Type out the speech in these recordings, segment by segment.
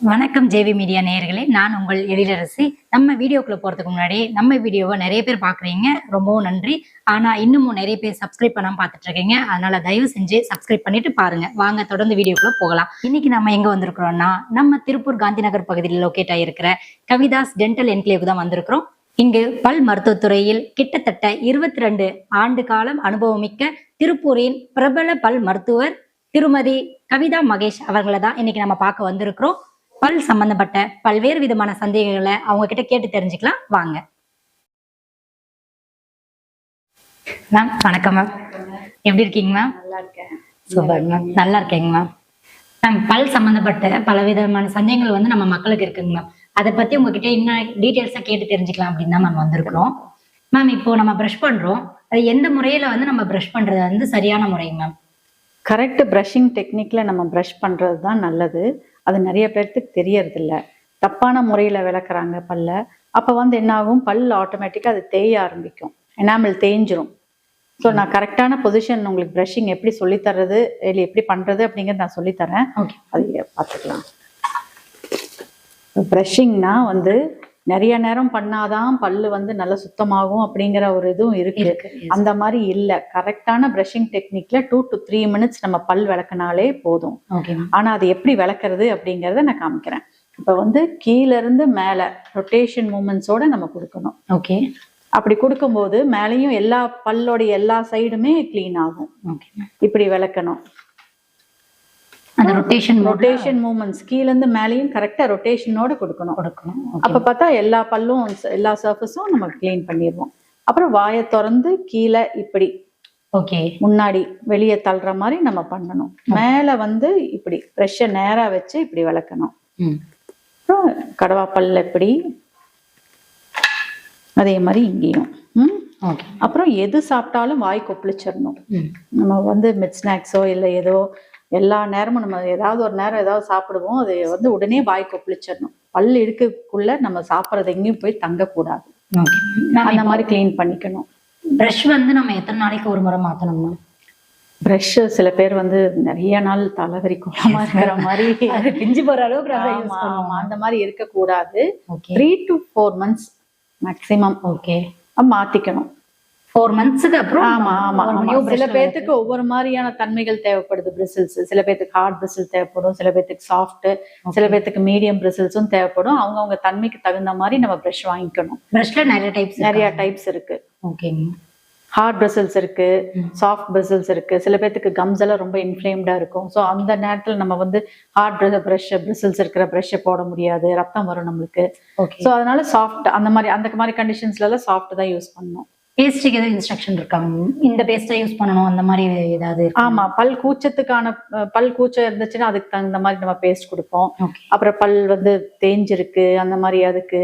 வணக்கம் JV media நேயர்களே, நான் உங்கள் எழிலரசி. நம்ம வீடியோக்குள்ள போறதுக்கு முன்னாடி நம்ம வீடியோவை நிறைய பேர் பாக்குறீங்க, ரொம்பவும் நன்றி. ஆனா இன்னமும் நிறைய பேர் சப்ஸ்கிரைப் பண்ணாம பாத்துட்டு இருக்கீங்க. அதனால தயவு செஞ்சு சப்ஸ்கிரைப் பண்ணிட்டு பாருங்க. வாங்க தொடர்ந்து வீடியோக்குள்ள போகலாம். இன்னைக்கு நம்ம எங்க வந்திருக்கிறோம்னா, நம்ம திருப்பூர் காந்தி நகர் பகுதியில் லொகேட் ஆகியிருக்கிற கவிதாஸ் டென்டல் என்க்ளேவ் தான் வந்திருக்கிறோம். இங்கு பல் மருத்துவத்துறையில் கிட்டத்தட்ட 22 ஆண்டு காலம் அனுபவமிக்க திருப்பூரின் பிரபல பல் மருத்துவர் திருமதி கவிதா மகேஷ் அவர்களை தான் இன்னைக்கு நம்ம பார்க்க வந்திருக்கிறோம். பல் சம்பந்தப்பட்ட பல்வேறு விதமான சந்தேகங்களை அவங்க கிட்ட கேட்டு தெரிஞ்சுக்கலாம். வாங்க மேம். வணக்கம் மேம், எப்படி இருக்கீங்க மேம்? நல்லா இருக்கேன். சூப்பர் மேம், நல்லா இருக்கேங்க மேம். மேம், பல் சம்பந்தப்பட்ட பல விதமான சந்தேகங்கள் வந்து நம்ம மக்களுக்கு இருக்குங்க மேம். அதை பத்தி உங்ககிட்ட இன்னும் டீட்டெயில்ஸா கேட்டு தெரிஞ்சுக்கலாம் அப்படின்னு தான் மேம் வந்திருக்கிறோம். மேம், இப்போ நம்ம ப்ரஷ் பண்றோம், அது எந்த முறையில வந்து நம்ம ப்ரஷ் பண்றது வந்து சரியான முறைங்க மேம்? கரெக்ட் ப்ரஷிங் டெக்னிக்ல நம்ம ப்ரஷ் பண்றது தான் நல்லது. அது நிறைய பேர்த்துக்கு தெரியறதில்ல. தப்பான முறையில் விளக்குறாங்க பல்ல. அப்போ வந்து என்ன ஆகும், பல் ஆட்டோமேட்டிக்காக அது தேய ஆரம்பிக்கும், எனாமல் தேஞ்சிரும். ஸோ நான் கரெக்டான பொசிஷன் உங்களுக்கு ப்ரஷிங் எப்படி சொல்லித்தர்றது, இல்லை எப்படி பண்ணுறது அப்படிங்கிறது நான் சொல்லித்தரேன். ஓகே, அது பார்த்துக்கலாம். ப்ரஷிங்னா வந்து நிறைய நேரம் பண்ணாதான் பல்லு வந்து நல்லா சுத்தமாகும் அப்படிங்கிற ஒரு இதுவும் இருக்கு. அந்த மாதிரி இல்லை. கரெக்டான ப்ரஷிங் டெக்னிக்ல 2 to 3 minutes நம்ம பல் விளக்குனாலே போதும். ஆனா அது எப்படி விளக்குறது அப்படிங்கறத நான் காமிக்கிறேன். இப்ப வந்து கீழ இருந்து மேல ரொட்டேஷன் மூமெண்ட்ஸோட நம்ம கொடுக்கணும். ஓகே, அப்படி கொடுக்கும்போது மேலையும் எல்லா பல்லோடைய எல்லா சைடுமே கிளீன் ஆகும். இப்படி விளக்கணும். அந்த ரொட்டேஷன் மூமெண்ட்ஸ் கீழ இருந்து மேலையும் கரெக்டா ரொட்டேஷனோட கொடுக்கணும். அப்ப பார்த்தா எல்லா பல்லும் எல்லா சர்ஃபஸும் நம்ம கிளீன் பண்ணிடுவோம். அப்புறம் வாயை திறந்து கீழே இப்படி முன்னாடி வெளியே தள்ளுற மாதிரி நம்ம பண்ணணும். மேல வந்து இப்படி ப்ரெஷ்ஷை நேரா வச்சு இப்படி விளக்கணும். அப்புறம் கடவா பல்ல இப்படி, அதே மாதிரி இங்கேயும். அப்புறம் எது சாப்பிட்டாலும் வாய் கொப்பளிச்சிடணும். நம்ம வந்து மிட் ஸ்நாக்ஸோ இல்லை ஏதோ எல்லா நேரமும் நம்ம ஏதாவது ஒரு நேரம் ஏதாவது சாப்பிடுவோம், அது வந்து உடனே வாய் கொப்பளிச்சிடணும். பல் இடுக்குள்ள நம்ம சாப்பிட்றது எங்கேயும் போய் தங்கக்கூடாது. அந்த மாதிரி கிளீன் பண்ணிக்கணும். ப்ரஷ் வந்து நம்ம எத்தனை நாளைக்கு ஒரு முறை மாத்தணும்னா? ப்ரஷ் சில பேர் வந்து நிறைய நாள் தலைவரி கோலமா இருக்கிற மாதிரி பிஞ்சு போற அளவுக்கு அந்த மாதிரி இருக்கக்கூடாது. 3 to 4 months மேக்சிமம் மாத்திக்கணும். 4 monthsக்கு அப்புறம். ஆமா ஆமா. சில பேர்த்துக்கு ஒவ்வொரு மாதிரியான தன்மைகள் தேவைப்படுது. பிரிசில்ஸ் சில பேர்த்துக்கு ஹார்ட் பிரிசில் தேவைப்படும், சில பேர்த்துக்கு சாஃப்ட், சில பேர்த்துக்கு மீடியம் பிரிசில்ஸும் தேவைப்படும். அவங்கவுங்க தன்மைக்கு தகுந்த மாதிரி நம்ம ப்ரஷ் வாங்கிக்கணும். ப்ரஷ்ல நிறைய டைப்ஸ் இருக்கு. ஹார்ட் பிரிசில்ஸ் இருக்கு, சாஃப்ட் பிரிசில்ஸ் இருக்கு. சில பேர்த்துக்கு கம்ஸ் எல்லாம் ரொம்ப இன்ஃப்ளேம்டா இருக்கும். ஸோ அந்த நேரத்தில் நம்ம வந்து ஹார்ட் பிரிசில்ஸ் இருக்கிற ப்ரஷ்ஷை போட முடியாது, ரத்தம் வரும் நம்மளுக்கு. ஸோ அதனால சாஃப்ட் அந்த மாதிரி கண்டிஷன்ஸ்ல எல்லாம் சாஃப்ட் தான் யூஸ் பண்ணணும். பேஸ்ட்டுக்கு ஏதாவது இன்ஸ்ட்ரக்ஷன் இருக்காங்க? இந்த பேஸ்ட்டை யூஸ் பண்ணணும் அந்த மாதிரி ஏதாவது? ஆமா, பல் கூச்சம் இருந்துச்சுன்னா அதுக்கு தகுந்த மாதிரி நம்ம பேஸ்ட் கொடுப்போம். அப்புறம் பல் வந்து தேஞ்சிருக்கு அந்த மாதிரி அதுக்கு.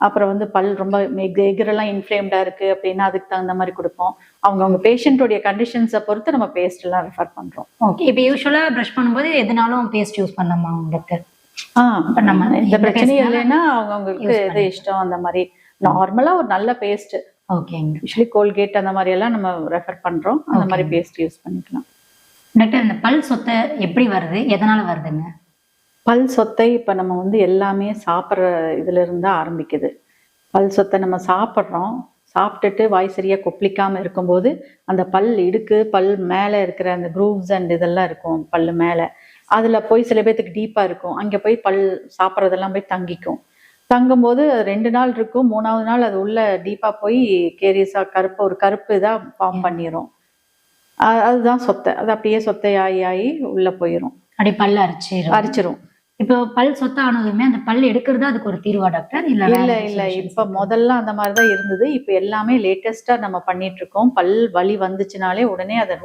அப்புறம் வந்து பல் ரொம்ப எகிரெல்லாம் இன்ஃப்ளேம்டா இருக்கு அப்படின்னா அதுக்கு தகுந்த மாதிரி கொடுப்போம். அவங்க பேஷண்டோடைய கண்டிஷன்ஸை பொறுத்து நம்ம பேஸ்ட் எல்லாம் ரெஃபர் பண்றோம். ஓகே, இப்போ யூஸ்வலா ப்ரஷ் பண்ணும்போது எதுனாலும் பேஸ்ட் யூஸ் பண்ணலாமா டாக்டர்? நம்ம இந்த பிரச்சனையும் இல்லைன்னா அவங்களுக்கு எது இஷ்டம் அந்த மாதிரி நார்மலா ஒரு நல்ல பேஸ்ட். யூசுவலி கோல்கேட் அந்த மாதிரி எல்லாம் நம்ம ரெஃபர் பண்றோம். அந்த மாதிரி பேஸ்ட் யூஸ் பண்ணிக்கலாம். டாக்டர், இந்த பல் சொத்தை எப்படி வருது, எதனால வருதுங்க? பல் சொத்தை இப்ப நம்ம வந்து எல்லாமே சாப்பிட்ற இதுல இருந்து ஆரம்பிக்குது. பல் சொத்தை நம்ம சாப்பிட்றோம், சாப்பிட்டுட்டு வாய் சரியா கொப்பளிக்காம இருக்கும்போது அந்த பல் இடுக்கு பல் மேல இருக்கிற அந்த க்ரூவ்ஸ் அண்ட் இதெல்லாம் இருக்கும் பல்லு மேல. அதுல போய் சில பேர்த்துக்கு டீப்பா இருக்கும், அங்க போய் பல் சாப்பிட்றதெல்லாம் போய் தங்கும்போது 2 நாள் இருக்கும், 3ஆவது நாள் அது உள்ள டீப்பா போய் கேரியஸா ஒரு கருப்பு இதா ஃபார்ம் பண்ணிரும். அதுதான் சொத்தை. அது அப்படியே சொத்தை ஆகி உள்ள போயிரும், அப்படி பல் அரிச்சிரும். இப்போ பல் சொத்தை ஆனதுமே அந்த பல் எடுக்கிறது அதுக்கு ஒரு தீர்வா டாக்டர்? இல்ல இப்ப முதல்ல அந்த மாதிரிதான் இருந்தது. இப்ப எல்லாமே லேட்டஸ்டா நம்ம பண்ணிட்டு இருக்கோம். பல் வலி வந்துச்சுனாலே உடனே அதை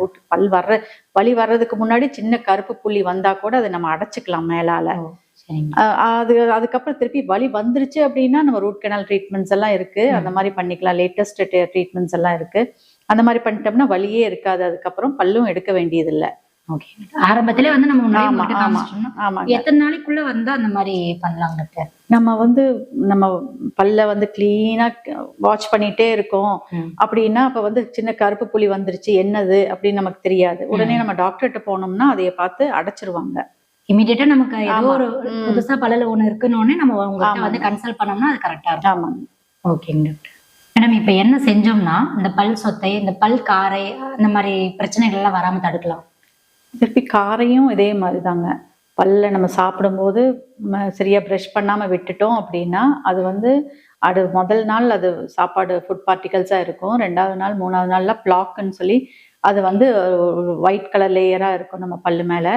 வலி வர்றதுக்கு முன்னாடி சின்ன கருப்பு புள்ளி வந்தா கூட அதை நம்ம அடைச்சுக்கலாம் மேலால. அதுக்கப்புறம் திருப்பி வலி வந்துருச்சு அப்படின்னா நம்ம ரூட் கெனால் ட்ரீட்மெண்ட்ஸ் எல்லாம் இருக்கு, அந்த மாதிரி பண்ணிக்கலாம். லேட்டஸ்ட் ட்ரீட்மெண்ட்ஸ் எல்லாம் இருக்கு. அந்த மாதிரி பண்ணிட்டோம்னா வலியே இருக்காது. அதுக்கப்புறம் பல்லும் எடுக்க வேண்டியது இல்லை. ஆரம்பத்திலே வந்து நம்ம எத்தனை நாளைக்குள்ள வந்து அந்த மாதிரி பண்ணலாங்க? நம்ம வந்து நம்ம பல்ல வந்து கிளீனா வாட்ச் பண்ணிட்டே இருக்கோம் அப்படின்னா அப்ப வந்து சின்ன கருப்பு புள்ளி வந்துருச்சு என்னது அப்படின்னு நமக்கு தெரியாது. உடனே நம்ம டாக்டர்கிட்ட போனோம்னா அதைய பார்த்து அடைச்சிருவாங்க. இமிடியேட்டா நமக்கு ஏதோ ஆமா. ஒரு புதுசா பல்லுல ஒண்ணு இருக்குன்னு நம்ம உங்ககிட்ட வந்து கன்சல்ட் பண்ணோம்னா அது கரெக்டா இருக்கும். ஆமாங்க. ஓகேங்க டாக்டர். மேடம் இப்ப என்ன செஞ்சோம்னா இந்த பல் சொத்தை, இந்த பல் காரை அந்த மாதிரி பிரச்சனைகள் எல்லாம் வராம தடுக்கலாம்? திருப்பி காரையும் இதே மாதிரி தாங்க. பல்ல நம்ம சாப்பிடும்போது சரியா ப்ரஷ் பண்ணாம விட்டுட்டோம் அப்படின்னா அது வந்து அது முதல் நாள் அது சாப்பாடு ஃபுட் பார்ட்டிகல்ஸா இருக்கும். 2வது நாள் 3வது நாள்ல பிளாக்ன்னு சொல்லி அது வந்து ஒயிட் கலர் லேயரா இருக்கும் நம்ம பல்லு மேல.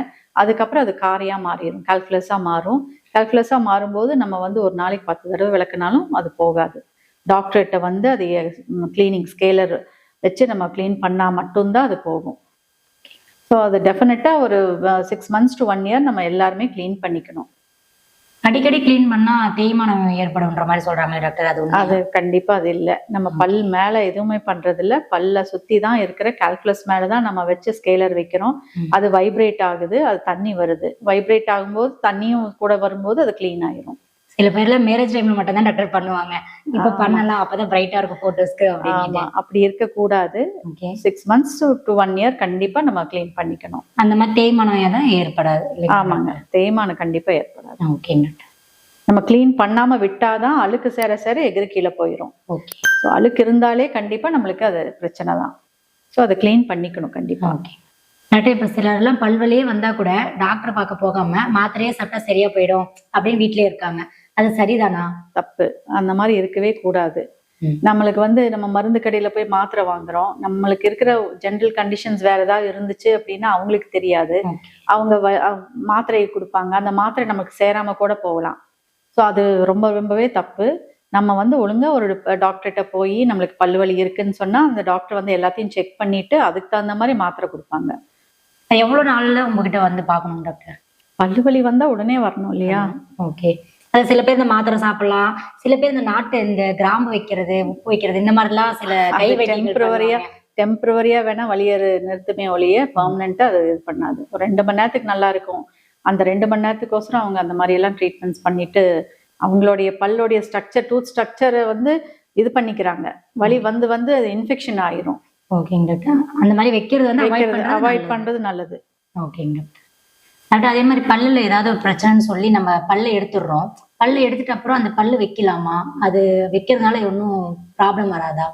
அதுக்கப்புறம் அது காரையா மாறிடும், கால்குலஸா மாறும். கால்குலஸா மாறும்போது நம்ம வந்து ஒரு நாளைக்கு 10 தடவை விளக்குனாலும் அது போகாது. டாக்டர்கிட்ட வந்து அது கிளீனிங் ஸ்கேலர் வச்சு நம்ம கிளீன் பண்ணா மட்டும்தான் அது போகும். ஸோ அது டெஃபினட்டா ஒரு 6 months to 1 year நம்ம எல்லாருமே கிளீன் பண்ணிக்கணும். அடிக்கடி கிளீன் பண்ணா தேய்மானம் ஏற்படும்ன்ற மாதிரி சொல்றாங்க டாக்டர். அது கண்டிப்பா அது இல்லை. நம்ம பல் மேல எதுவுமே பண்றது இல்லை. பல்ல சுத்தி தான் இருக்கிற கால்குலஸ் மேலதான் நம்ம வச்சு ஸ்கேலர் வைக்கிறோம். அது வைப்ரேட் ஆகுது, அது தண்ணி வருது. வைப்ரேட் ஆகும்போது தண்ணியும் கூட வரும்போது அது கிளீன் ஆயிரும். சில பேர்ல மேரேஜ் டைம்ல மட்டும் தான் டாக்டர் பண்ணுவாங்க. இப்ப பண்ணலாம், அப்பதான் பிரைட்டா இருக்கும் போட்டோஸ்க்கு அப்படின்னு. அப்படி இருக்க கூடாது. 6 months to 1 year கண்டிப்பா நம்ம கிளீன் பண்ணிக்கணும். அந்த மாதிரி தேய்மானம் தான் ஏற்படாது. ஆமாங்க, தேய்மானம் கண்டிப்பா ஏற்படாது. ஓகேங்க. நம்ம கிளீன் பண்ணாம விட்டாதான் அழுக்கு சேர சேர எகிரி கீழே போயிடும். ஓகே. ஸோ அழுக்கு இருந்தாலே கண்டிப்பா நம்மளுக்கு அது பிரச்சனை தான். ஸோ அதை கிளீன் பண்ணிக்கணும் கண்டிப்பா. Okay doctor. இப்ப சிலர்லாம் பல்வலியே வந்தா கூட டாக்டர் பார்க்க போகாம மாத்திரையே சாப்பிட்டா சரியா போயிடும் அப்படின்னு வீட்லயே இருக்காங்க. அது சரிதானா? தப்பு. அந்த மாதிரி இருக்கவே கூடாது. நம்மளுக்கு வந்து நம்ம மருந்து கடையில போய் மாத்திரை வாங்குறோம். நம்மளுக்கு இருக்கிற ஜெனரல் கண்டிஷன்ஸ் வேற ஏதாவது இருந்துச்சு அப்படின்னா அவங்களுக்கு தெரியாது. அவங்க மாத்திரையை கொடுப்பாங்க, அந்த மாத்திரை நமக்கு சேராம கூட போகலாம். ஸோ அது ரொம்பவே தப்பு. நம்ம வந்து ஒழுங்கா ஒரு டாக்டர்கிட்ட போய் நம்மளுக்கு பல்வலி இருக்குன்னு சொன்னா அந்த டாக்டர் வந்து எல்லாத்தையும் செக் பண்ணிட்டு அதுக்கு தகுந்த மாதிரி மாத்திரை கொடுப்பாங்க. எவ்வளவு நாள்ல உங்ககிட்ட வந்து பார்க்கணும் டாக்டர்? பல்வலி வந்தா உடனே வரணும் இல்லையா? ஓகே. அது சில பேர் இந்த மாத்திரை சாப்பிடலாம், சில பேர் இந்த நாட்டு இந்த கிராம்பு வைக்கிறது, உப்பு வைக்கிறது, இந்த மாதிரிலாம் சில டெம்பரவரியா வேணா வலியை நிறுத்துமே ஒழிய பெர்மனண்டா அது இது பண்ணாது. ஒரு 2 மணி நேரத்துக்கு நல்லா இருக்கும். அந்த 2 மணி நேரத்துக்கோசரம் அவங்க அந்த மாதிரி எல்லாம் ட்ரீட்மெண்ட்ஸ் பண்ணிட்டு அவங்களுடைய பல்லுடைய ஸ்ட்ரக்சர், டூத் ஸ்ட்ரக்சரை வந்து இது பண்ணிக்கிறாங்க. வலி வந்து வந்து அது இன்ஃபெக்ஷன் ஆயிரும். ஓகேங்க டாக்டர். அந்த மாதிரி வைக்கிறது வந்து அவாய்ட் பண்றது நல்லது. ஓகேங்க டாக்டர். அதே மாதிரி பல்லுல ஏதாவது ஒரு பிரச்சனைன்னு சொல்லி நம்ம பல்லை எடுத்துடுறோம். பல்லை எடுத்துட்டு அப்புறம் அந்த பல்லு வைக்கலாமா? அது வைக்கிறதுனால ஒன்றும் ப்ராப்ளம் வராதா?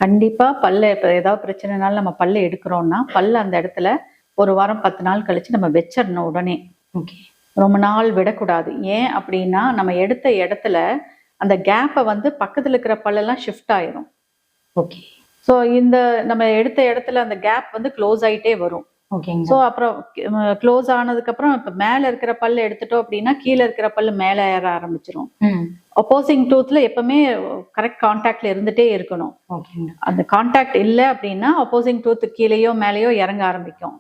கண்டிப்பா பல்ல இப்ப ஏதாவது பிரச்சனைனால நம்ம பல்ல எடுக்கிறோம்னா பல்ல அந்த இடத்துல 1 வாரம் 10 நாள் கழிச்சு நம்ம வச்சிடணும் உடனே. ஓகே. ரொம்ப நாள் விடக்கூடாது. ஏன் அப்படின்னா நம்ம எடுத்த இடத்துல அந்த கேப்பை வந்து பக்கத்துல இருக்கிற பல்லெல்லாம் ஷிஃப்ட் ஆயிரும். ஓகே. ஸோ இந்த நம்ம எடுத்த இடத்துல அந்த கேப் வந்து க்ளோஸ் ஆயிட்டே வரும். ஓகேங்க. ஸோ அப்புறம் க்ளோஸ் ஆனதுக்கு அப்புறம் இப்ப மேல இருக்கிற பல்லு எடுத்துட்டோம் அப்படின்னா கீழே இருக்கிற பல்லு மேல ஏற ஆரம்பிச்சிரும். அப்போசிங் டூத்ல எப்பவுமே கரெக்ட் கான்டாக்ட்ல இருந்துட்டே இருக்கணும். அந்த கான்டாக்ட் இல்லை அப்படின்னா அப்போசிங் டூத் கீழேயோ மேலேயோ இறங்க ஆரம்பிக்கும்.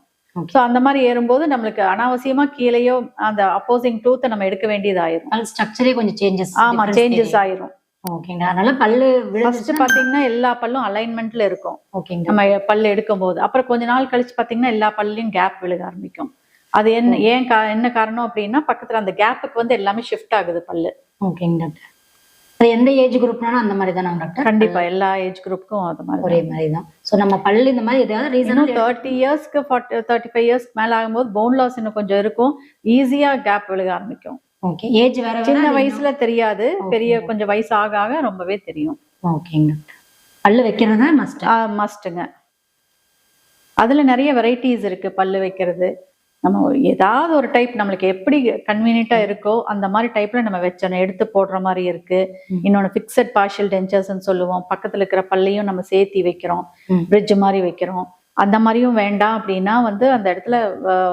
ஸோ அந்த மாதிரி ஏறும்போது நம்மளுக்கு அனாவசியமா கீழேயோ அந்த அப்போசிங் டூத்தை நம்ம எடுக்க வேண்டியதாயிரும். ஸ்ட்ரக்சரே கொஞ்சம் சேஞ்சஸ். ஆமா, சேஞ்சஸ் ஆயிரும். ஓகேங்க. அதனால பல்லு ஃபர்ஸ்ட் பாத்தீங்கன்னா எல்லா பல்லும் அலைன்மெண்ட்ல இருக்கும். ஓகேங்க. நம்ம பல்லு எடுக்கும் போது அப்புறம் கொஞ்ச நாள் கழிச்சு பாத்தீங்கன்னா எல்லா பல்லையும் கேப் விழுக ஆரம்பிக்கும். அது என்ன காரணம் அப்படின்னா பக்கத்துல அந்த கேப்புக்கு வந்து எல்லாமே ஷிஃப்ட் ஆகுது பல்லு. ஓகேங்க டாக்டர். அது எந்த ஏஜ் குரூப்னாலும் அந்த மாதிரி தானே டாக்டர்? கண்டிப்பா எல்லா ஏஜ் குரூப்புக்கும் அது மாதிரி ஒரே மாதிரி தான். ஸோ நம்ம பல்லு இந்த மாதிரி ஏதாவது ரீசன் 30 இயர்ஸ்க்கு 35 இயர்ஸ்க்கு மேல ஆகும்போது போன் லாஸ் இன்னும் கொஞ்சம் இருக்கும், ஈஸியா கேப் விழுக ஆரம்பிக்கும். ஓகே. ஏஜ் வேற சின்ன வயசுல தெரியாது, பெரிய கொஞ்சம் வயசு ஆக ஆக ரொம்பவே தெரியும். ஓகேங்க. பல்லு வைக்கிறது மஸ்ட்டுங்க. அதுல நிறைய வெரைட்டிஸ் இருக்கு பல்லு வைக்கிறது. நம்ம ஏதாவது ஒரு டைப் நம்மளுக்கு எப்படி கன்வீனியன்ட்டா இருக்கோ அந்த மாதிரி டைப்ல நம்ம வச்சோம். எடுத்து போடுற மாதிரி இருக்கு. இன்னொன்னு ஃபிக்ஸட் பார்ஷியல் டென்ச்சர்ஸ்ன்னு சொல்லுவோம். பக்கத்துல இருக்கிற பல்லையும் நம்ம சேர்த்தி வைக்கிறோம், பிரிட்ஜ் மாதிரி வைக்கிறோம். அந்த மாதிரியும் வேண்டாம் அப்படின்னா வந்து அந்த இடத்துல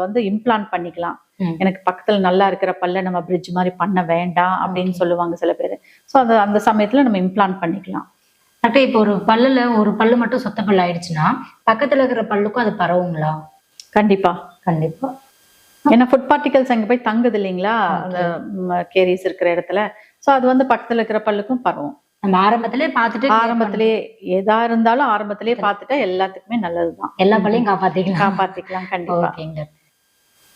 வந்து இம்ப்ளான்ட் பண்ணிக்கலாம். எனக்கு பக்கத்துல நல்லா இருக்கிற பல்ல நம்ம பிரிட்ஜ் மாதிரி பண்ண வேண்டாம் அப்படின்னு சொல்லுவாங்க சில பேர். ஸோ அந்த சமயத்துல நம்ம இம்ப்ளான்ட் பண்ணிக்கலாம். டாக்டர், இப்போ ஒரு பல்லுல ஒரு பல்லு மட்டும் சொத்த பல்லு ஆயிடுச்சுன்னா பக்கத்துல இருக்கிற பல்லுக்கும் அது பரவுங்களா? கண்டிப்பா கண்டிப்பா. ஏன்னா ஃபுட் பார்ட்டிகல்ஸ் அங்க போய் தங்குது இல்லைங்களா அந்த கேரிஸ் இருக்கிற இடத்துல. ஸோ அது வந்து பக்கத்துல இருக்கிற பல்லுக்கும் பரவும். நம்ம ஆரம்பத்திலே எதா இருந்தாலும் ஆரம்பத்திலேயே பார்த்துட்டா எல்லாத்துக்குமே நல்லதுதான். எல்லா பல்லையும் காப்பாத்திக்கலாம். கண்டிப்பா.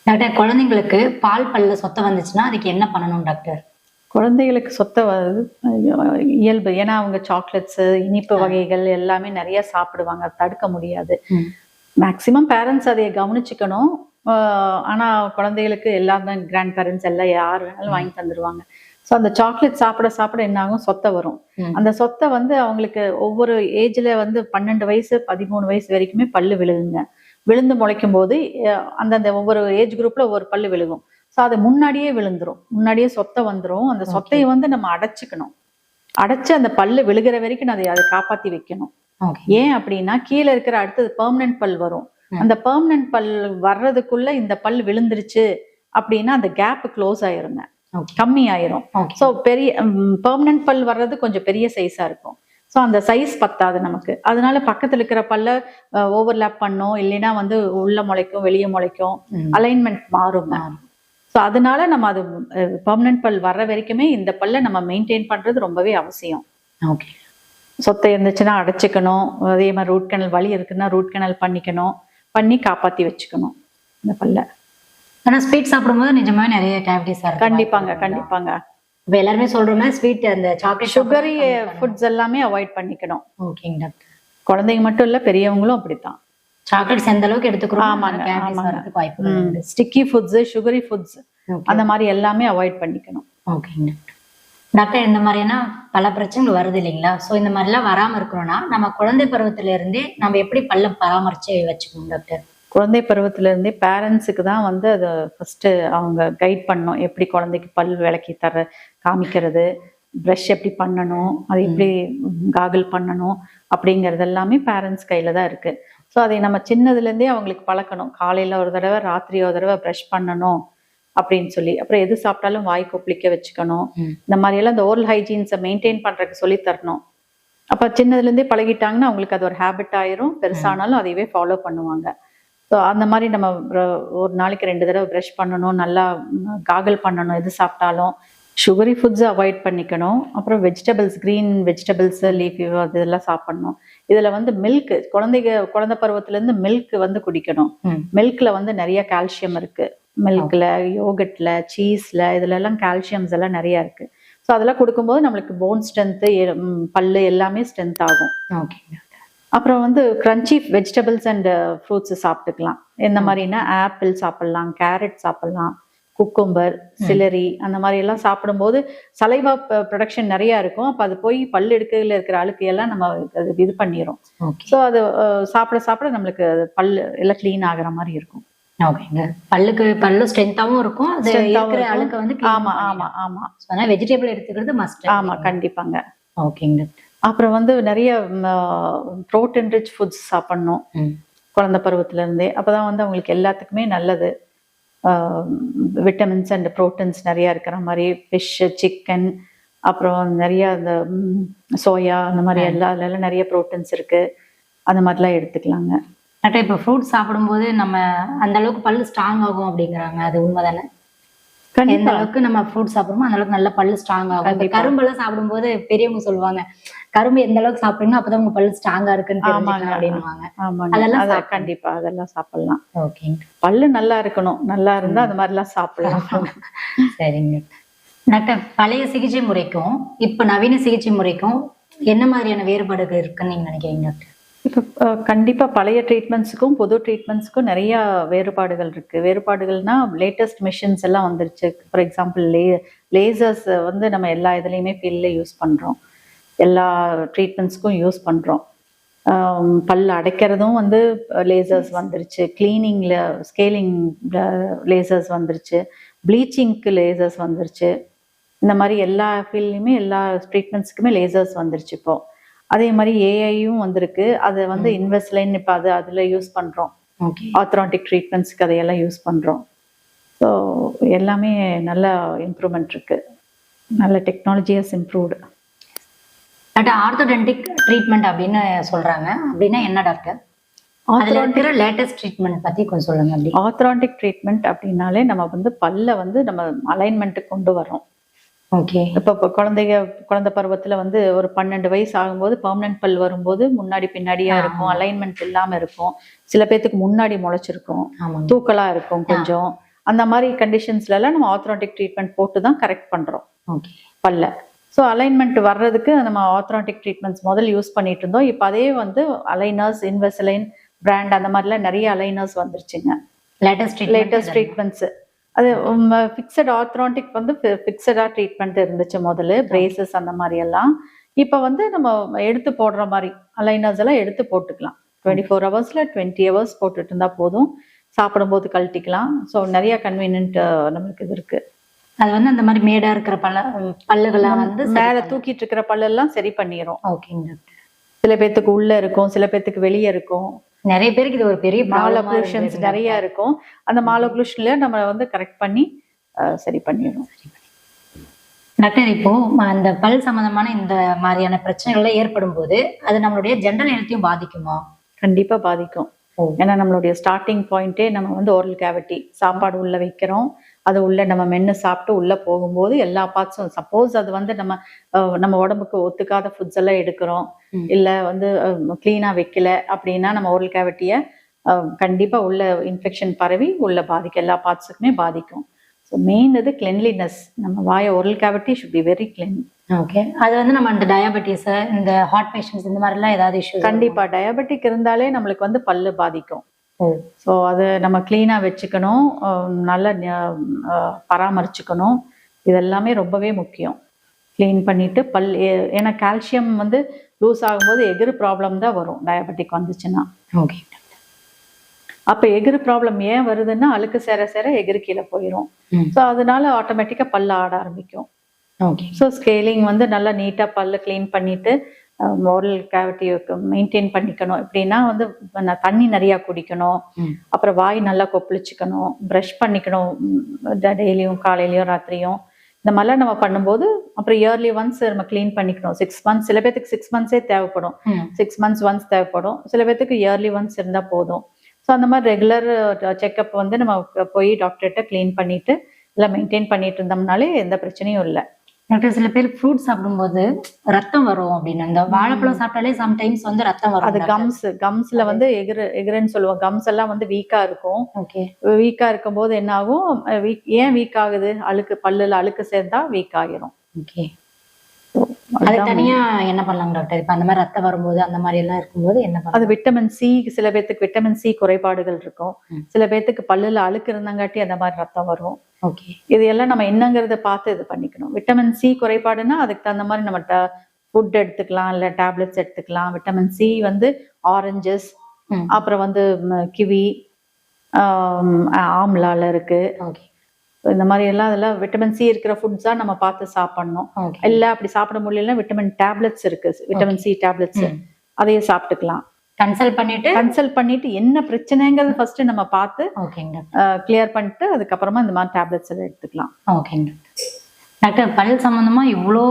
டாக்டர், குழந்தைங்களுக்கு பால் பல்ல சொத்த வந்துச்சுன்னா அதுக்கு என்ன பண்ணணும் டாக்டர்? குழந்தைகளுக்கு சொத்த இயல்பு. ஏன்னா அவங்க சாக்லேட்ஸ், இனிப்பு வகைகள் எல்லாமே நிறைய சாப்பிடுவாங்க, தடுக்க முடியாது. மேக்சிமம் பேரண்ட்ஸ் அதை கவனிச்சுக்கணும். ஆனா குழந்தைகளுக்கு எல்லாம் தான் கிராண்ட் பேரண்ட்ஸ் எல்லாம் யார் வேணாலும் வாங்கி தந்துடுவாங்க. ஸோ அந்த சாக்லேட் சாப்பிட சாப்பிட என்ன ஆகும், சொத்தை வரும். அந்த சொத்தை வந்து அவங்களுக்கு ஒவ்வொரு ஏஜ்ல வந்து 12 வயசு 13 வயசு வரைக்குமே பல்லு விழுகுங்க. விழுந்து முளைக்கும் போது அந்தந்த ஒவ்வொரு ஏஜ் குரூப்ல ஒவ்வொரு பல்லு விழுகும். ஸோ அது முன்னாடியே விழுந்துரும், முன்னாடியே சொத்தை வந்துடும். அந்த சொத்தையை வந்து நம்ம அடைச்சிக்கணும். அடைச்சு அந்த பல்லு விழுகிற வரைக்கும் அதை காப்பாத்தி வைக்கணும். ஏன் அப்படின்னா கீழே இருக்கிற அடுத்தது பெர்மனன்ட் பல் வரும். அந்த பெர்மனன்ட் பல் வர்றதுக்குள்ள இந்த பல் விழுந்துருச்சு அப்படின்னா அந்த கேப் க்ளோஸ் ஆயிருங்க, கம்மி ஆயிரும். ஸோ பெரிய பெர்மனன்ட் பல் வர்றது கொஞ்சம் பெரிய சைஸா இருக்கும். ஸோ அந்த சைஸ் பத்தாது நமக்கு. அதனால பக்கத்துல இருக்கிற பல்ல ஓவர்லேப் பண்ணும், இல்லைன்னா வந்து உள்ள முளைக்கும் வெளியே முளைக்கும், அலைன்மெண்ட் மாறும். ஸோ அதனால நம்ம அது பெர்மனன்ட் பல் வர்ற வரைக்குமே இந்த பல்ல நம்ம மெயின்டைன் பண்றது ரொம்பவே அவசியம். ஓகே. சொத்தை இருந்துச்சுன்னா அடைச்சிக்கணும். அதே மாதிரி ரூட் கனல் வலி இருக்குன்னா ரூட் கனல் பண்ணிக்கணும், பண்ணி காப்பாத்தி வச்சுக்கணும் இந்த பல்ல. ஆனா ஸ்வீட் சாப்பிடும்போது நிஜமா நிறைய கேவிட்டிஸ் இருக்கு. கண்டிப்பாங்க கண்டிப்பாங்க. இப்ப எல்லாருமே சொல்றோம்னா ஸ்வீட் அந்த சாக்லேட் சுகரி ஃபுட்ஸ் எல்லாமே அவாய்ட் பண்ணிக்கணும். ஓகேங்க டாக்டர். குழந்தைங்க மட்டும் இல்ல, பெரியவங்களும் அப்படித்தான். சாக்லேட்ஸ் எந்த அளவுக்கு எடுத்துக்கிறோம், ஆமாங்க ஆமாங்க. வாய்ப்பு. ஸ்டிக்கி ஃபுட்ஸ், சுகரி ஃபுட்ஸ் அந்த மாதிரி எல்லாமே அவாய்ட் பண்ணிக்கணும். ஓகேங்க டாக்டர். இந்த மாதிரியான பல பிரச்சனைகள் வருது இல்லைங்களா? ஸோ இந்த மாதிரிலாம் வராம இருக்கணும்னா நம்ம குழந்தை பருவத்துல இருந்தே நம்ம எப்படி பல்ல பராமரிச்சு வச்சுக்கணும் டாக்டர்? குழந்தை பருவத்துல இருந்தே பேரண்ட்ஸுக்கு தான் வந்து அதை ஃபர்ஸ்ட் அவங்க கைட் பண்ணணும். எப்படி குழந்தைக்கு பல் விளக்கி காமிக்கிறது, ப்ரஷ் எப்படி பண்ணணும், அது எப்படி காகல் பண்ணணும் அப்படிங்கிறது எல்லாமே பேரண்ட்ஸ் கையில தான் இருக்கு. ஸோ அதை நம்ம சின்னதுலேருந்தே அவங்களுக்கு பழக்கணும். காலையில ஒரு தடவை, ராத்திரி ஒரு தடவை ப்ரஷ் பண்ணணும் அப்படின்னு சொல்லி. அப்புறம் எது சாப்பிட்டாலும் வாய் கொப்பளிக்க வச்சுக்கணும். இந்த மாதிரி எல்லாம் இந்த ஓரல் ஹைஜீன்ஸை மெயின்டைன் பண்றதுக்கு சொல்லி தரணும். அப்ப சின்னதுல இருந்தே பழகிட்டாங்கன்னா அவங்களுக்கு அது ஒரு ஹேபிட் ஆயிரும். பெருசானாலும் அதையவே ஃபாலோ பண்ணுவாங்க. ஸோ அந்த மாதிரி நம்ம ஒரு நாளைக்கு 2 தடவை ப்ரஷ் பண்ணணும், நல்லா காகல் பண்ணணும். எது சாப்பிட்டாலும் சுகரி ஃபுட்ஸை அவாய்ட் பண்ணிக்கணும். அப்புறம் வெஜிடபிள்ஸ், கிரீன் வெஜிடபிள்ஸ், லீஃபி இதெல்லாம் சாப்பிடணும். இதுல வந்து மில்க், குழந்தை பருவத்துல இருந்து மில்க் வந்து குடிக்கணும். மில்க்ல வந்து நிறைய கால்சியம் இருக்கு. மில்க்ல, யோகட்ல, சீஸ்ல இதுல எல்லாம் கால்சியம்ஸ் எல்லாம் நிறைய இருக்கு. ஸோ அதெல்லாம் கொடுக்கும்போது நம்மளுக்கு போன் ஸ்ட்ரென்த்து, பல்லு எல்லாமே ஸ்ட்ரென்த் ஆகும். அப்புறம் வந்து கிரன்ச்சி வெஜிடபிள்ஸ் அண்ட் ஃப்ரூட்ஸ் சாப்பிட்டுக்கலாம். எந்த மாதிரினா ஆப்பிள் சாப்பிடலாம், கேரட் சாப்பிடலாம், குக்கும்பர், சிலரி அந்த மாதிரி எல்லாம் சாப்பிடும்போது சலைவா ப்ரொடக்ஷன் நிறைய இருக்கும். அப்போ அது போய் பல் எடுக்கையில் இருக்கிற அழுக்கு எல்லாம் நம்ம அது இது பண்ணிடும். ஸோ அது சாப்பிட சாப்பிட நம்மளுக்கு பல் எல்லாம் கிளீன் ஆகுற மாதிரி இருக்கும். ஓகேங்க. பல்லு ஸ்ட்ரென்த்தாவும் இருக்கும், அது இருக்கிற அழுக்கு வந்து ஆமா ஆமா ஆமா. அதனால வெஜிடபிள் எடுத்துக்கிறது மஸ்ட். ஆமா கண்டிப்பாங்க. ஓகேங்க. அப்புறம் வந்து நிறைய புரோட்டீன் ரிச் ஃபுட்ஸ் சாப்பிடணும் குழந்தை பருவத்துல இருந்தே. அப்பதான் வந்து அவங்களுக்கு எல்லாத்துக்குமே நல்லது. விட்டமின்ஸ் அண்ட் ப்ரோட்டீன்ஸ் நிறைய இருக்கிற மாதிரி ஃபிஷ், சிக்கன், அப்புறம் நிறைய இந்த சோயா அந்த மாதிரி எல்லாம் நிறைய ப்ரோட்டீன்ஸ் இருக்கு. அந்த மாதிரிலாம் எடுத்துக்கலாங்க. இப்போ ஃப்ரூட்ஸ் சாப்பிடும்போது நம்ம அந்த அளவுக்கு பல்லு ஸ்ட்ராங் ஆகும் அப்படிங்கிறாங்க, அது உண்மைதானே? எந்த அளவுக்கு நம்ம ஃப்ரூட் சாப்பிடுறோமோ அந்த அளவுக்கு நல்ல பல்லு ஸ்ட்ராங் ஆகும். கரும்பெல்லாம் சாப்பிடும்போது பெரியவங்க சொல்லுவாங்க, கரும்பு எந்த அளவுக்கு சாப்பிடுங்க அப்பதான் உங்க பல்லு ஸ்ட்ராங்கா இருக்குன்னு அப்படின்னுவாங்க. அதெல்லாம் கண்டிப்பா அதெல்லாம் சாப்பிடலாம். ஓகே, பல்லு நல்லா இருக்கணும், நல்லா இருந்தா அந்த மாதிரி எல்லாம் சாப்பிடலாம். சரிங்க டாக்டர். பழைய சிகிச்சை முறைக்கும் இப்ப நவீன சிகிச்சை முறைக்கும் என்ன மாதிரியான வேறுபாடுகள் இருக்குன்னு நீங்க நினைக்கிறீங்க டாக்டர்? இப்போ கண்டிப்பா பழைய ட்ரீட்மெண்ட்ஸுக்கும் புது ட்ரீட்மெண்ட்ஸுக்கும் நிறைய வேறுபாடுகள் இருக்கு. வேறுபாடுகள்னா லேட்டஸ்ட் மிஷின்ஸ் எல்லாம் வந்துருச்சு. ஃபார் எக்ஸாம்பிள் லேசர்ஸ் வந்து நம்ம எல்லா இதுலையுமே ஃபீல்ட்ல யூஸ் பண்றோம், எல்லா ட்ரீட்மெண்ட்ஸ்க்கும் யூஸ் பண்றோம். பல் அடைக்கிறதும் வந்து லேசர்ஸ் வந்துருச்சு, கிளீனிங்ல ஸ்கேலிங் லேசர்ஸ் வந்துருச்சு, ப்ளீச்சிங்க்கு லேசர்ஸ் வந்துருச்சு. இந்த மாதிரி எல்லா ஃபீல்ட்லையுமே எல்லா ட்ரீட்மெண்ட்ஸுக்குமே லேசர்ஸ் வந்துருச்சு இப்போ. அதே மாதிரி ஏஐயும் வந்திருக்கு. அதை வந்து இன்வெஸ்ட்லைன் இப்போ அதில் யூஸ் பண்ணுறோம். ஆர்த்தோடான்டிக் ட்ரீட்மெண்ட்ஸ்க்கு அதையெல்லாம் யூஸ் பண்ணுறோம். ஸோ எல்லாமே நல்ல இம்ப்ரூவ்மெண்ட் இருக்கு, நல்ல technology has improved. Doctor, orthodontic treatment அப்படின்னு சொல்றாங்க, அப்படின்னா என்ன டாக்டர்? ஆர்த்தோடான்டிக் லேட்டஸ்ட் ட்ரீட்மெண்ட் பத்தி கொஞ்சம் சொல்லுங்க. அப்படி ஆர்த்தோடான்டிக் ட்ரீட்மெண்ட் அப்படின்னாலே நம்ம வந்து பல்ல வந்து நம்ம அலைன்மெண்ட்டுக்கு கொண்டு வரோம். ஓகே. இப்போ குழந்தை பருவத்துல வந்து ஒரு 12 வயசு ஆகும்போது பெர்மனன்ட் பல் வரும்போது முன்னாடி பின்னாடியா இருக்கும், அலைன்மெண்ட் இல்லாம இருக்கும். சில பேத்துக்கு முன்னாடி முளைச்சிருக்கும், தூக்கலா இருக்கும் கொஞ்சம். அந்த மாதிரி கண்டிஷன்ஸ்ல எல்லாம் நம்ம ஆர்த்தோடான்டிக் ட்ரீட்மெண்ட் போட்டு தான் கரெக்ட் பண்றோம் பல்ல. ஸோ அலைன்மெண்ட் வர்றதுக்கு நம்ம ஆர்த்தோடான்டிக் ட்ரீட்மெண்ட்ஸ் முதல் யூஸ் பண்ணிட்டு இருந்தோம். இப்போ அதே வந்து அலைனர்ஸ், இன்வெஸ்லைன் பிராண்ட் அந்த மாதிரிலாம் நிறைய அலைனர்ஸ் வந்துருச்சுங்க. Latest treatments. அது ஃபிக்ஸட் ஆர்த்ரான்டிக் வந்து ஃபிக்ஸடா ட்ரீட்மெண்ட் இருந்துச்சு முதல்ல, பிரேசஸ் அந்த மாதிரி எல்லாம். இப்போ வந்து நம்ம எடுத்து போடுற மாதிரி அலைனர்ஸ் எல்லாம் எடுத்து போட்டுக்கலாம். 24 ஹவர்ஸ்ல 20 ஹவர்ஸ் போட்டுட்டு இருந்தா போதும். சாப்பிடும்போது கழட்டிக்கலாம். ஸோ நிறைய கன்வீனியன்ட் நம்மளுக்கு இது இருக்கு. அது வந்து அந்த மாதிரி மேடா இருக்கிற பல்லுகளை வந்து மேல தூக்கிட்டு இருக்கிற பல்லெல்லாம் சரி பண்ணிரும். ஓகேங்க டாக்டர். சில பேத்துக்கு உள்ள இருக்கும், சில பேத்துக்கு வெளியே இருக்கும். நிறைய பேருக்கு இது ஒரு பெரிய மாலோக்ளூஷன்ஸ் நிறைய இருக்கும். அந்த மாலோக்ளூஷன்ல நம்ம வந்து கரெக்ட் பண்ணி சரி பண்ணிடும். டாக்டர், இப்போ அந்த பல் சம்பந்தமான இந்த மாதிரியான பிரச்சனைகள் ஏற்படும் போது அது நம்மளுடைய ஜெனரல் ஹெல்த்தையும் பாதிக்குமா? கண்டிப்பா பாதிக்கும். ஏன்னா நம்மளுடைய ஸ்டார்டிங் பாயிண்டே நம்ம வந்து ஓரல் கேவிட்டி, சாப்பாடு உள்ள வைக்கிறோம், அது உள்ள நம்ம மென்னு சாப்பிட்டு உள்ள போகும்போது எல்லா பார்ட்ஸும், சப்போஸ் அது வந்து நம்ம உடம்புக்கு ஒத்துக்காத ஃபுட்ஸ் எல்லாம் எடுக்கிறோம், இல்ல வந்து கிளீனா வைக்கல அப்படின்னா நம்ம ஓரல் கேவிட்டிய கண்டிப்பா உள்ள இன்ஃபெக்ஷன் பரவி உள்ள பாதிக்கும், எல்லா பார்ட்ஸுக்குமே பாதிக்கும். ஸோ மெயின் இது கிளென்லினஸ். நம்ம வாய oral cavity should be very clean. Okay. அது வந்து நம்ம இந்த டயபெட்டிஸ், இந்த ஹார்ட் பேஷண்ட்ஸ், இந்த மாதிரிலாம் ஏதாவது இஷ்யூ? கண்டிப்பா டயபெட்டிக் இருந்தாலே நம்மளுக்கு வந்து பல்லு பாதிக்கும். ஸோ அது நம்ம கிளீனா வச்சுக்கணும், நல்லா பராமரிச்சுக்கணும். இதெல்லாமே ரொம்பவே முக்கியம். கிளீன் பண்ணிட்டு ஏன்னா கால்சியம் வந்து லூஸ் ஆகும்போது எகிறு ப்ராப்ளம் தான் வரும் டயபெட்டிக் வந்துச்சுன்னா. ஓகே. அப்ப எகிறு ப்ராப்ளம் ஏன் வருதுன்னா அழுக்கு சேர சேர எகிறு கீழே போயிடும். ஸோ அதனால ஆட்டோமேட்டிக்கா பல்ல ஆட ஆரம்பிக்கும். ஓகே. ஸோ ஸ்கேலிங் வந்து நல்லா நீட்டா பல்ல கிளீன் பண்ணிட்டு ஓரல் கேவிட்டி மெயின்டைன் பண்ணிக்கணும். எப்படின்னா வந்து தண்ணி நிறைய குடிக்கணும், அப்புறம் வாய் நல்லா கொப்பளிச்சுக்கணும், ப்ரஷ் பண்ணிக்கணும் டெய்லியும், காலையிலயும் ராத்திரியும். இந்த மாதிரிலாம் நம்ம பண்ணும்போது அப்புறம் இயர்லி ஒன்ஸ் நம்ம கிளீன் பண்ணிக்கணும். 6 months, சில பேத்துக்கு 6 monthsே தேவைப்படும், 6 months ஒன்ஸ் தேவைப்படும், சில பேத்துக்கு இயர்லி ஒன்ஸ் இருந்தா போதும். ஸோ அந்த மாதிரி ரெகுலர் செக்அப் வந்து நம்ம போய் டாக்டர்கிட்ட கிளீன் பண்ணிட்டு இல்லை மெயின்டைன் பண்ணிட்டு இருந்தோம்னாலே எந்த பிரச்சனையும் இல்லை. டாக்டர், சில பேர் ஃப்ரூட் சாப்பிடும்போது ரத்தம் வரும் அப்படின்னு, அந்த வாழைப்பழம் சாப்பிட்டாலே சம்டைம்ஸ் வந்து ரத்தம் வரும். அது கம்ஸ்ல வந்து எகிறுன்னு சொல்லுவோம். கம்ஸ் எல்லாம் வந்து வீக்கா இருக்கும். ஓகே. வீக்கா இருக்கும் போது என்ன ஆகும், ஏன் வீக் ஆகுது, பல்லுல அழுக்கு சேர்ந்தா வீக் ஆகிரும். ஓகே. அது தனியா என்ன பண்ணலாம் டாக்டர்? இப்ப அந்த மாதிரி ரத்தம் வரும்போது அந்த மாதிரி எல்லாம் இருக்கும்போது என்ன பண்ணலாம்? அது விட்டமின் சி, சில பேத்துக்கு விட்டமின் சி குறைபாடுகள் இருக்கும், சில பேத்துக்கு பல்லுல அழுக்கு இருந்தங்காட்டி அந்த மாதிரி ரத்தம் வரும். ஓகே. இது எல்லாம் நம்ம என்னங்கிறத பார்த்து இது பண்ணிக்கணும். விட்டமின் சி குறைபாடுன்னா அதுக்கு தகுந்த மாதிரி நம்ம ஃபுட் எடுத்துக்கலாம், இல்ல டேப்லெட்ஸ் எடுத்துக்கலாம். விட்டமின் சி வந்து ஆரஞ்சஸ், அப்புறம் வந்து கிவி, ஆம்லால இருக்கு. ஓகே. இந்த மாதிரி எல்லாம் அதெல்லாம் விட்டமின் சி இருக்கிற ஃபுட்ஸா நம்ம பார்த்து சாப்பிடணும். இல்ல அப்படி சாப்பிட முடியலன்னா விட்டமின் டேப்லெட்ஸ் இருக்கு, விட்டமின் சி டேப்லெட்ஸ், அதையும் சாப்பிட்டுக்கலாம். கன்சல்ட் பண்ணிட்டு என்ன பிரச்சனைங்கிறது ஃபர்ஸ்ட் நம்ம பார்த்து கிளியர் பண்ணிட்டு அதுக்கப்புறமா இந்த மாதிரி டேப்லெட்ஸ் எல்லாம் எடுத்துக்கலாம். ஓகேங்க டாக்டர். பல் சம்பந்தமா இவ்வளோ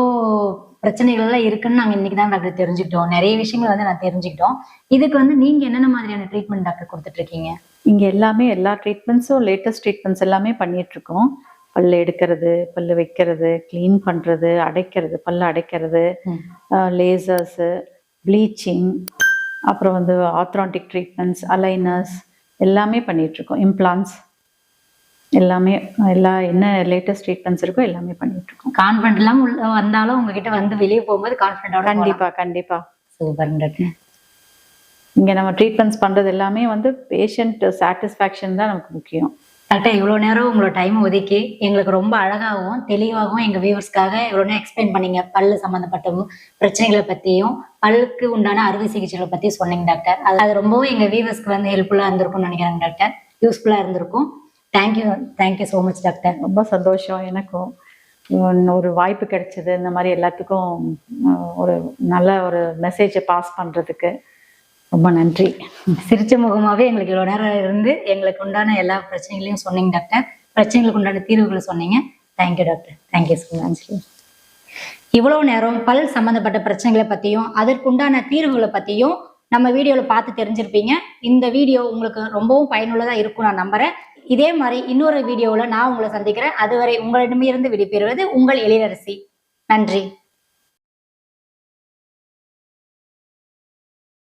பிரச்சனைகள் எல்லாம் இருக்குன்னு நாங்க இன்னைக்கு தான் டாக்டர் தெரிஞ்சுக்கிட்டோம். நிறைய விஷயங்கள் வந்து நான் தெரிஞ்சுக்கிட்டோம். இதுக்கு வந்து நீங்க என்னென்ன மாதிரியான ட்ரீட்மெண்ட் டாக்டர் கொடுத்துட்டு இருக்கீங்க? இங்க எல்லாமே எல்லா ட்ரீட்மெண்ட்ஸும் லேட்டஸ்ட் ட்ரீட்மெண்ட்ஸ் எல்லாமே பண்ணிட்டு இருக்கோம். பல்லு எடுக்கிறது, பல்லு வைக்கிறது, கிளீன் பண்றது, அடைக்கிறது, பல்லு அடைக்கிறது, லேசர்ஸ், ப்ளீச்சிங், அப்புறம் வந்து ஆர்த்ரான்டிக் ட்ரீட்மெண்ட்ஸ், அலைனர்ஸ் எல்லாமே பண்ணிட்டு இருக்கோம். இம்ப்ளான்ஸ் எல்லாமே, என்ன லேட்டஸ்ட் ட்ரீட்மெண்ட்ஸ் இருக்கோ எல்லாமே பண்ணிட்டு இருக்கோம். கான்ஃபிடன்ட் எல்லாம் வந்தாலும் உங்ககிட்ட வந்து வெளியே போகும்போது கான்ஃபிடன்ட். கண்டிப்பா. Super doctor. இங்க நம்ம ட்ரீட்மெண்ட்ஸ் பண்றது எல்லாமே வந்து பேஷண்ட் சாட்டிஸ்ஃபேக்ஷன் தான் நமக்கு முக்கியம். டாக்டர், இவ்வளோ நேரம் உங்களோட டைம் ஒதுக்கி எங்களுக்கு ரொம்ப அழகாகவும் தெளிவாகவும் எங்கள் வியூவர்ஸ்க்காக இவ்வளோ நேரம் எக்ஸ்பிளைன் பண்ணீங்க. பல்லு சம்மந்தப்பட்ட பிரச்சனைகளை பற்றியும் பல்லுக்கு உண்டான அறுவை சிகிச்சைகளை பற்றி சொன்னீங்க டாக்டர். அது ரொம்பவும் எங்கள் வியூவர்ஸ்க்கு வந்து ஹெல்ப்ஃபுல்லாக இருந்திருக்கும்னு நினைக்கிறேன் டாக்டர். யூஸ்ஃபுல்லாக இருந்திருக்கும். Thank you so much doctor. ரொம்ப சந்தோஷம் எனக்கும் ஒரு வாய்ப்பு கிடைச்சது. இந்த மாதிரி எல்லாத்துக்கும் ஒரு நல்ல ஒரு மெசேஜை பாஸ் பண்ணுறதுக்கு ரொம்ப நன்றி. சிரிச்ச முகமாவே எங்களுக்கு இவ்வளோ நேரம் இருந்து எங்களுக்கு உண்டான எல்லா பிரச்சனைகளையும் சொன்னீங்க டாக்டர். பிரச்சனைகளுக்கு உண்டான தீர்வுகளை சொன்னீங்க. Thank you doctor. Thank you so much. இவ்வளவு நேரம் பல் சம்பந்தப்பட்ட பிரச்சனைகளை பற்றியும் அதற்குண்டான தீர்வுகளை பற்றியும் நம்ம வீடியோவில் பார்த்து தெரிஞ்சிருப்பீங்க. இந்த வீடியோ உங்களுக்கு ரொம்பவும் பயனுள்ளதாக இருக்கும் நான் நம்புறேன். இதே மாதிரி இன்னொரு வீடியோவில் நான் உங்களை சந்திக்கிறேன். அதுவரை உங்களிடமிருந்து விடைபெறுவது உங்கள் எழிலரசி. நன்றி.